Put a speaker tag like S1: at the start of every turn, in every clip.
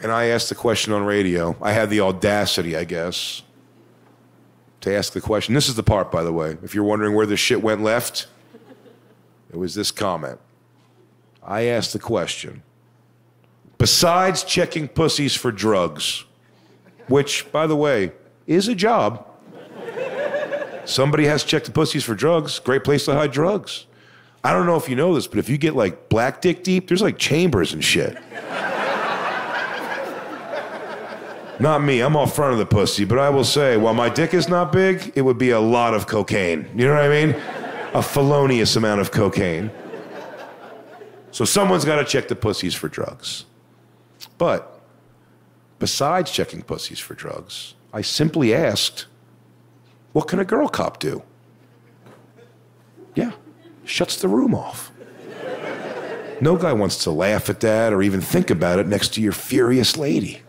S1: And I asked the question on radio. I had the audacity, I guess, to ask the question. This is the part, by the way. If you're wondering where this shit went left, it was this comment. I asked the question. Besides checking pussies for drugs, which, by the way, is a job. Somebody has to check the pussies for drugs. Great place to hide drugs. I don't know if you know this, but if you get like black dick deep, there's like chambers and shit. Not me, I'm off front of the pussy, but I will say, while my dick is not big, it would be a lot of cocaine. You know what I mean? A felonious amount of cocaine. So someone's got to check the pussies for drugs. But besides checking pussies for drugs, I simply asked, what can a girl cop do? Yeah, shuts the room off. No guy wants to laugh at that or even think about it next to your furious lady.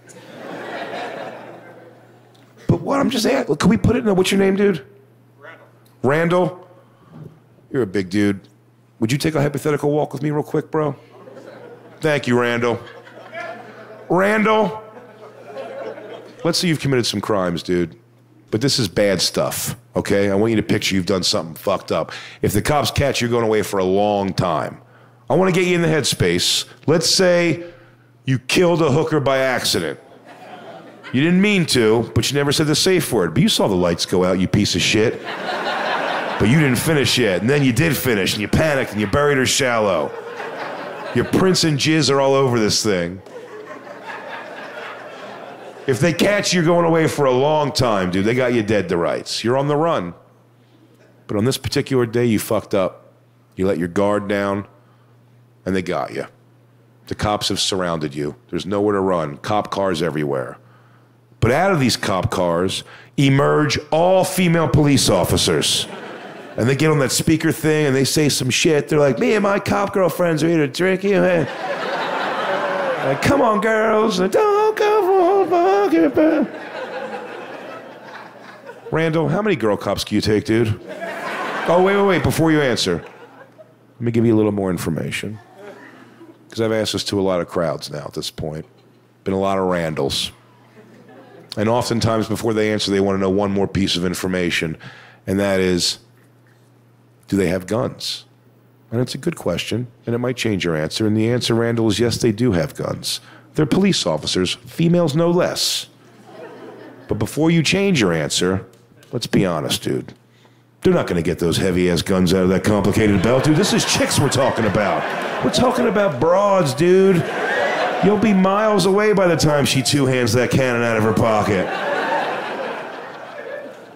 S1: But what I'm just asking, can we put it in what's your name, dude?
S2: Randall.
S1: Randall? You're a big dude. Would you take a hypothetical walk with me real quick, bro? Thank you, Randall. Randall, let's say you've committed some crimes, dude. But this is bad stuff, okay? I want you to picture you've done something fucked up. If the cops catch you, you're going away for a long time. I want to get you in the headspace. Let's say you killed a hooker by accident. You didn't mean to, but you never said the safe word. But you saw the lights go out, you piece of shit. But you didn't finish yet, and then you did finish, and you panicked, and you buried her shallow. Your prints and jizz are all over this thing. If they catch you, you're going away for a long time, dude. They got you dead to rights. You're on the run. But on this particular day, you fucked up. You let your guard down, and they got you. The cops have surrounded you. There's nowhere to run. Cop cars everywhere. But out of these cop cars emerge all female police officers. And they get on that speaker thing and they say some shit. They're like, me and my cop girlfriends are here to drink. Like, come on, girls. Don't go for Randall, how many girl cops can you take, dude? Oh, wait. Before you answer, let me give you a little more information. Because I've asked this to a lot of crowds now at this point. Been a lot of Randalls. And oftentimes before they answer, they want to know one more piece of information. And that is, do they have guns? And it's a good question, and it might change your answer. And the answer, Randall, is yes, they do have guns. They're police officers, females no less. But before you change your answer, let's be honest, dude. They're not going to get those heavy-ass guns out of that complicated belt, dude. This is chicks we're talking about. We're talking about broads, dude. You'll be miles away by the time she two-hands that cannon out of her pocket.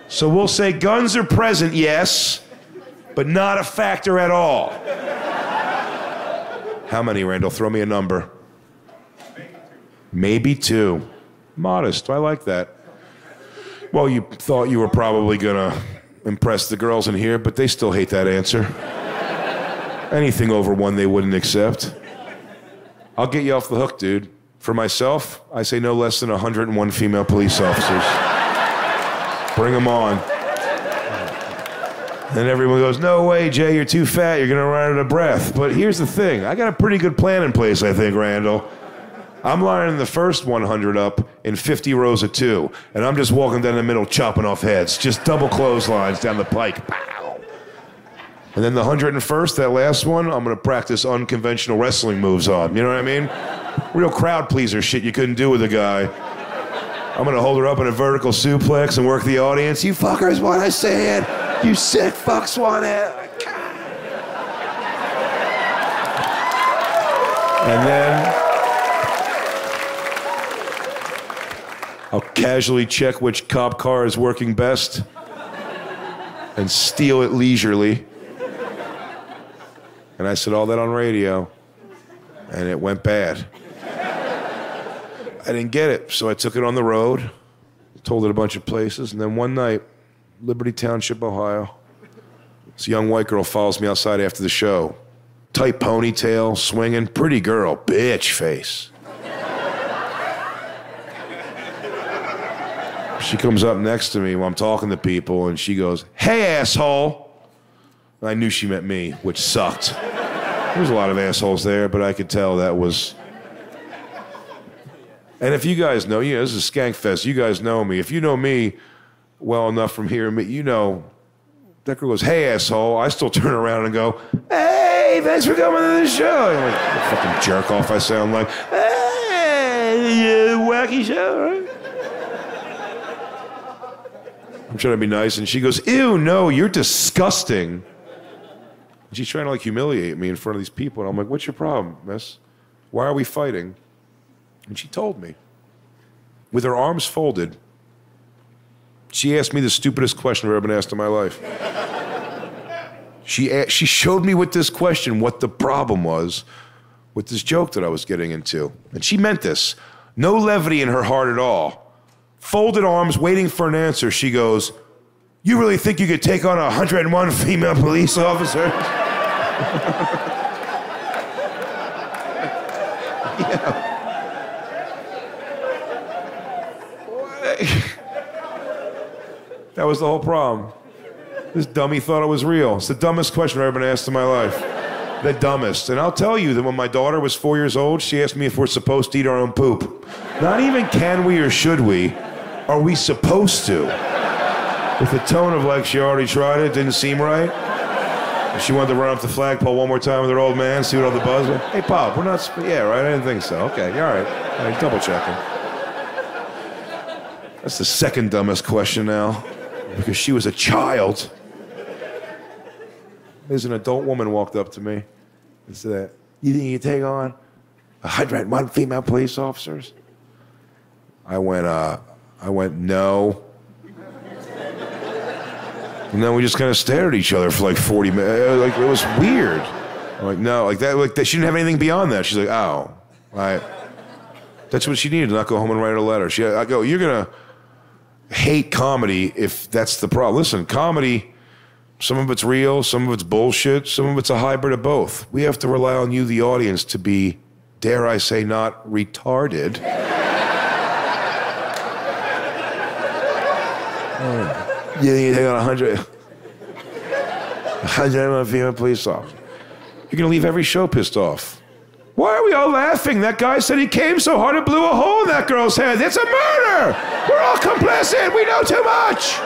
S1: So we'll say guns are present, yes, but not a factor at all. How many, Randall? Throw me a number. Maybe two. Modest. I like that. Well, you thought you were probably going to impress the girls in here, but they still hate that answer. Anything over one they wouldn't accept. I'll get you off the hook, dude. For myself, I say no less than 101 female police officers. Bring them on. And everyone goes, no way, Jay, you're too fat, you're gonna run out of breath. But here's the thing, I got a pretty good plan in place, I think, Randall. I'm lining the first 100 up in 50 rows of two, and I'm just walking down the middle chopping off heads, just double clotheslines down the pike. Pow! And then the 101st, that last one, I'm gonna practice unconventional wrestling moves on, you know what I mean? Real crowd pleaser shit you couldn't do with a guy. I'm gonna hold her up in a vertical suplex and work the audience. You fuckers wanna see it? You sick fucks want it? And then I'll casually check which cop car is working best and steal it leisurely. And I said all that on radio, and it went bad. I didn't get it, so I took it on the road, told it a bunch of places, and then one night, Liberty Township, Ohio, this young white girl follows me outside after the show. Tight ponytail, swinging, pretty girl, bitch face. She comes up next to me while I'm talking to people, and she goes, hey, asshole. And I knew she meant me, which sucked. There was a lot of assholes there, but I could tell that was And if you guys know, this is Skank Fest. You guys know me. If you know me well enough from hearing me, you know that girl goes, "Hey, asshole." I still turn around and go, "Hey, thanks for coming to the show." I'm like, the fucking jerk off I sound like, "Hey, wacky show, right?" I'm trying to be nice, and she goes, "Ew, no, you're disgusting." And she's trying to like humiliate me in front of these people, and I'm like, "What's your problem, miss? Why are we fighting?" And she told me, with her arms folded, she asked me the stupidest question I've ever been asked in my life. She showed me with this question what the problem was with this joke that I was getting into. And she meant this. No levity in her heart at all. Folded arms, waiting for an answer. She goes, "You really think you could take on 101 female police officers?" Yeah. That was the whole problem. This dummy thought it was real. It's the dumbest question I've ever been asked in my life. The dumbest. And I'll tell you that when my daughter was 4 years old, she asked me if we're supposed to eat our own poop. Not even can we or should we, are we supposed to? With the tone of like she already tried it, didn't seem right. She wanted to run up the flagpole one more time with her old man, see what all the buzz was. "Hey, Pop, we're not, yeah, right, I didn't think so. Okay, all right. All right, double checking." That's the second dumbest question now, because she was a child. There's an adult woman walked up to me and said, "You think you can take on 101 female police officers?" I went, "No." And then we just kind of stared at each other for like 40 minutes. Like, it was weird. I'm like, "No," like that. She didn't have anything beyond that. She's like, "Oh, that's what she needed to not go home and write a letter." I go, "You're gonna hate comedy if that's the problem." Listen, comedy, some of it's real, some of it's bullshit, some of it's a hybrid of both. We have to rely on you, the audience, to be, dare I say, not retarded. You think you take on 100 female police officers? You're gonna leave every show pissed off. Why are we all laughing? That guy said he came so hard it blew a hole in that girl's head. It's a murder! We're all complicit! We know too much!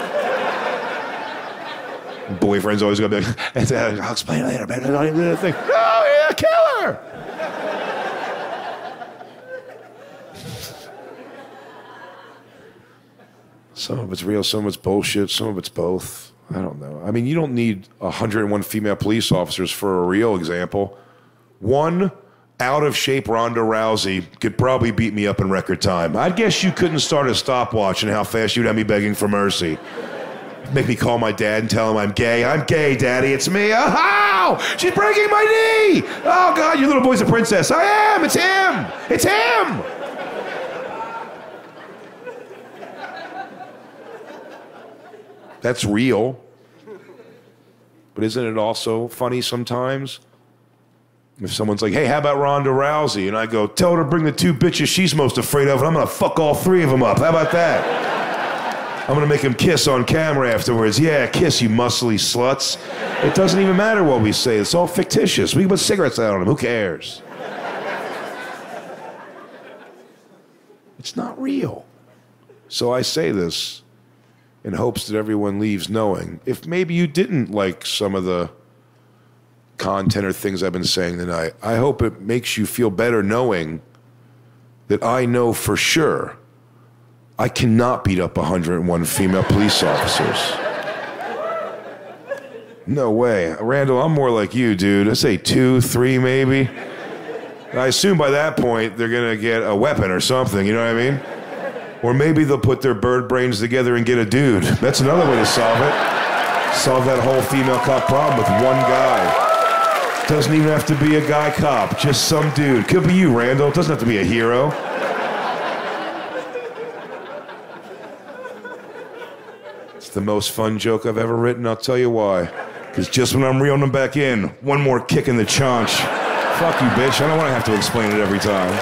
S1: Boyfriend's always gonna be like, "I'll explain later, man. I don't even do the thing." "No, you're a killer!" Some of it's real, some of it's bullshit, some of it's both. I don't know. I mean, you don't need 101 female police officers for a real example. One out-of-shape Ronda Rousey could probably beat me up in record time. I'd guess you couldn't start a stopwatch and how fast you'd have me begging for mercy. Make me call my dad and tell him I'm gay. "I'm gay, Daddy. It's me." "Ow! She's breaking my knee! Oh, God, your little boy's a princess." "I am! It's him! It's him!" That's real. But isn't it also funny sometimes? If someone's like, "Hey, how about Ronda Rousey?" And I go, "Tell her to bring the two bitches she's most afraid of, and I'm going to fuck all three of them up. How about that? I'm going to make them kiss on camera afterwards. Yeah, kiss, you muscly sluts." It doesn't even matter what we say. It's all fictitious. We can put cigarettes out on them. Who cares? It's not real. So I say this in hopes that everyone leaves knowing, if maybe you didn't like some of the content or things I've been saying tonight, I hope it makes you feel better knowing that I know for sure I cannot beat up 101 female police officers. No way. Randall, I'm more like you, dude. I say 2, 3 maybe. I assume by that point they're going to get a weapon or something, you know what I mean? Or maybe they'll put their bird brains together and get a dude. That's another way to solve it. Solve that whole female cop problem with one guy. Doesn't even have to be a guy cop, just some dude. Could be you, Randall. Doesn't have to be a hero. It's the most fun joke I've ever written. I'll tell you why. Because just when I'm reeling them back in, one more kick in the chaunch. Fuck you, bitch. I don't want to have to explain it every time.